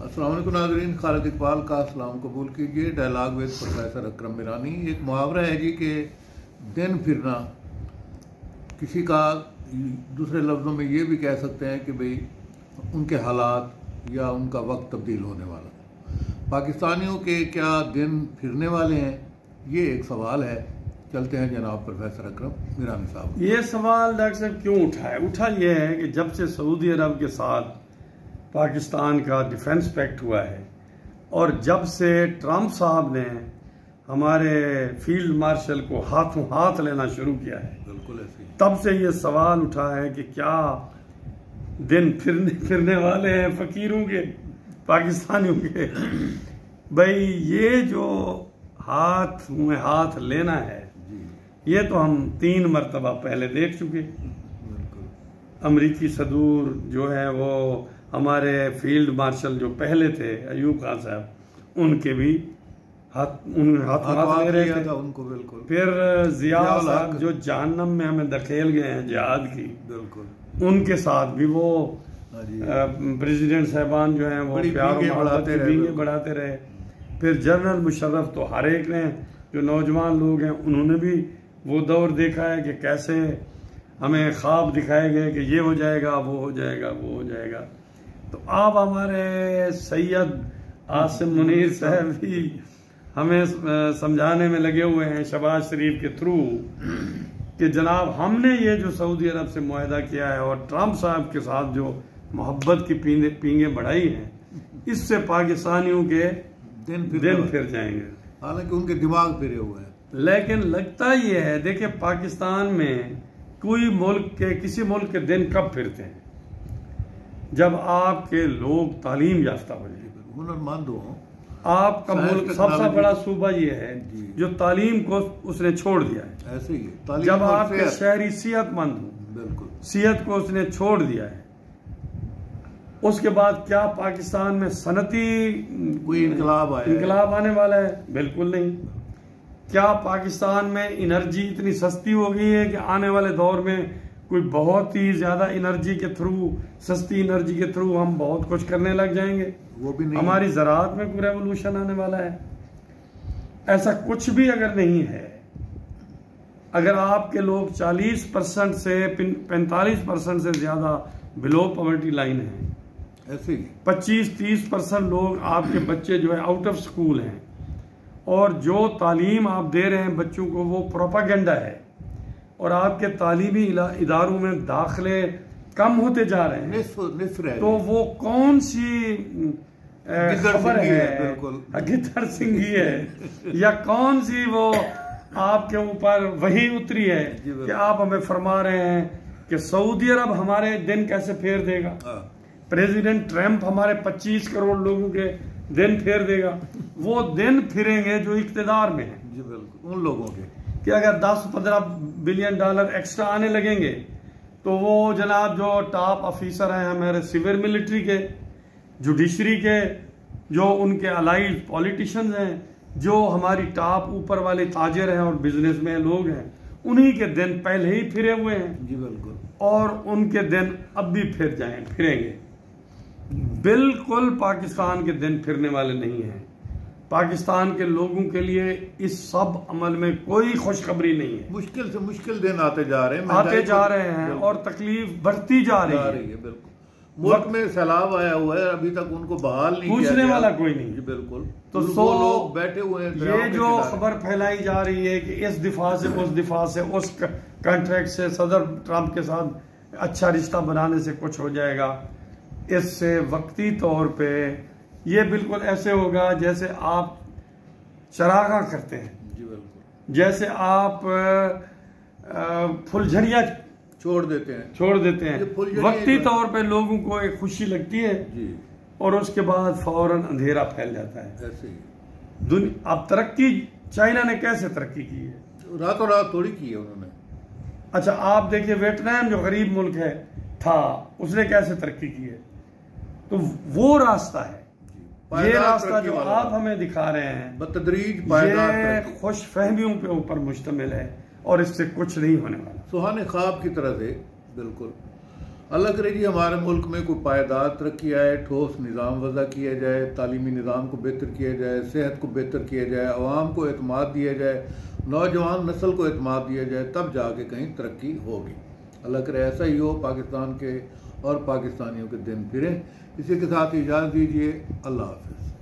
अस्सलाम वालेकुम नाज़रीन, खालिद इकबाल का सलाम कबूल कीजिए। डायलॉग विद प्रोफेसर अकरम मिरानी। एक मुहावरा है जी कि दिन फिरना, किसी का दूसरे लफ्ज़ों में ये भी कह सकते हैं कि भाई उनके हालात या उनका वक्त तब्दील होने वाला। पाकिस्तानियों के क्या दिन फिरने वाले हैं, ये एक सवाल है। चलते हैं जनाब प्रोफेसर अकरम मिरानी साहब। ये सवाल डॉक्टर साहब क्यों उठा है? उठा ये है कि जब से सऊदी अरब के साथ पाकिस्तान का डिफेंस पैक्ट हुआ है और जब से ट्रंप साहब ने हमारे फील्ड मार्शल को हाथों हाथ लेना शुरू किया है, बिल्कुल ऐसे, तब से ये सवाल उठा है कि क्या दिन फिरने वाले हैं फकीरों के, पाकिस्तानियों के। भाई ये जो हाथ में हाथ लेना है, ये तो हम 3 मरतबा पहले देख चुके। अमरीकी सदूर जो है वो हमारे फील्ड मार्शल जो पहले थे अयूब खान साहब, उनके भी हाथ ले रहे थे उनको, बिल्कुल। फिर जिया साहब जो जहन्नम में हमें धकेल गए हैं जिहाद की, बिल्कुल, उनके साथ भी वो प्रेसिडेंट साहबान जो हैं वो प्यार बढ़ाते रहे। फिर जनरल मुशर्रफ तो हर एक ने, जो नौजवान लोग हैं उन्होंने भी वो दौर देखा है कि कैसे हमें ख्वाब दिखाए गए कि ये हो जाएगा, वो हो जाएगा, वो हो जाएगा। तो अब हमारे सैयद आसिम मुनीर साहब भी हमें समझाने में लगे हुए हैं शहबाज शरीफ के थ्रू कि जनाब हमने ये जो सऊदी अरब से मुआहदा किया है और ट्रंप साहब के साथ जो मोहब्बत की पींगे बढ़ाई हैं, इससे पाकिस्तानियों के दिन फिर जाएंगे। हालांकि उनके दिमाग फिरे हुए हैं, लेकिन लगता ये है, देखिए पाकिस्तान में किसी मुल्क के दिन कब फिरते हैं? जब आपके लोग तालीम याफ्ता हो जाए, हुनरमंद हो। आपका मुल्क सबसे बड़ा सूबा ये है जो तालीम को उसने छोड़ दिया है। ऐसे ही जब आपके शहरी सेहतमंद हो, बिल्कुल, सेहत को उसने छोड़ दिया है। उसके बाद क्या पाकिस्तान में सनती कोई इनकलाब आने वाला है? बिल्कुल नहीं। क्या पाकिस्तान में एनर्जी इतनी सस्ती हो गई है कि आने वाले दौर में कोई बहुत ही ज्यादा एनर्जी के थ्रू, सस्ती एनर्जी के थ्रू हम बहुत कुछ करने लग जाएंगे? वो भी नहीं। हमारी ज़राअत में कोई रेवोल्यूशन आने वाला है? ऐसा कुछ भी अगर नहीं है, अगर आपके लोग 40% से 45% से ज्यादा बिलो पॉवर्टी लाइन है, ऐसे 25-30% लोग आपके बच्चे जो है आउट ऑफ स्कूल हैं, और जो तालीम आप दे रहे हैं बच्चों को वो प्रोपागेंडा है, और आपके तालीमी इदारों में दाखिले कम होते जा रहे हैं, तो वो कौन सी खबर है? गिद्दड़ सिंगी है या कौन सी वो आपके ऊपर वही उतरी है कि आप हमें फरमा रहे हैं कि सऊदी अरब हमारे दिन कैसे फेर देगा? प्रेसिडेंट ट्रंप हमारे 25 करोड़ लोगों के दिन फेर देगा। वो दिन फिरेंगे जो इख्तिदार में है, जी बिल्कुल, उन लोगों के कि अगर 10-15 बिलियन डॉलर एक्स्ट्रा आने लगेंगे तो वो जनाब जो टॉप ऑफिसर हैं हमारे सिविल मिलिट्री के, जुडिशरी के, जो उनके अलाइड पॉलिटिशियंस हैं, जो हमारी टॉप ऊपर वाले ताजिर हैं और बिजनेसमैन लोग हैं, उन्हीं के दिन पहले ही फिरे हुए हैं, जी बिल्कुल, और उनके दिन अब भी फिरेंगे। बिल्कुल पाकिस्तान के दिन फिरने वाले नहीं हैं। पाकिस्तान के लोगों के लिए इस सब अमल में कोई खुशखबरी नहीं है। मुश्किल से मुश्किल दिन आते जा रहे हैं और तकलीफ बढ़ती जा रही है। बिल्कुल, मुल्क में सैलाब आया हुआ है, अभी तक उनको बहाल नहीं, पूछने वाला कोई नहीं। जी बिल्कुल, तो लोग बैठे हुए हैं। ये जो खबर फैलाई जा रही है कि इस दिफा से उस दिफा से, उस कॉन्ट्रैक्ट से सदर ट्रंप के साथ अच्छा रिश्ता बनाने से कुछ हो जाएगा, इससे वक्ती तौर पे ये बिल्कुल ऐसे होगा जैसे आप चरागा करते हैं, जी बिल्कुल, जैसे आप फुलझड़ियाँ छोड़ देते हैं। वक्ती तौर पे लोगों को एक खुशी लगती है जी, और उसके बाद फौरन अंधेरा फैल जाता है। ऐसे ही अब तरक्की चाइना ने कैसे तरक्की की है? रातों रात थोड़ी की है उन्होंने। अच्छा, आप देखिए वियतनाम जो गरीब मुल्क है था, उसने कैसे तरक्की की है? तो वो रास्ता है, ये रास्ता जो आप हमें दिखा रहे हैं बतदरीज ये खुश फहमियों के ऊपर मुश्तमिल है और इससे कुछ नहीं होने वाला। सुहाने ख्वाब की तरह से, बिल्कुल। अल्लाह करे जी हमारे मुल्क में कोई पायदार तरक्की आए, ठोस निज़ाम वज़ा किया जाए, तालीमी निज़ाम को बेहतर किया जाए, सेहत को बेहतर किया जाए, अवाम को एतमाद दिया जाए, नौजवान नस्ल को एतमाद दिया जाए, तब जाके कहीं तरक्की होगी। अल्लाह करे ऐसा ही हो, पाकिस्तान के और पाकिस्तानियों के दिन फिरें। इसी के साथ इजाज़त दीजिए, अल्लाह हाफ़िज़।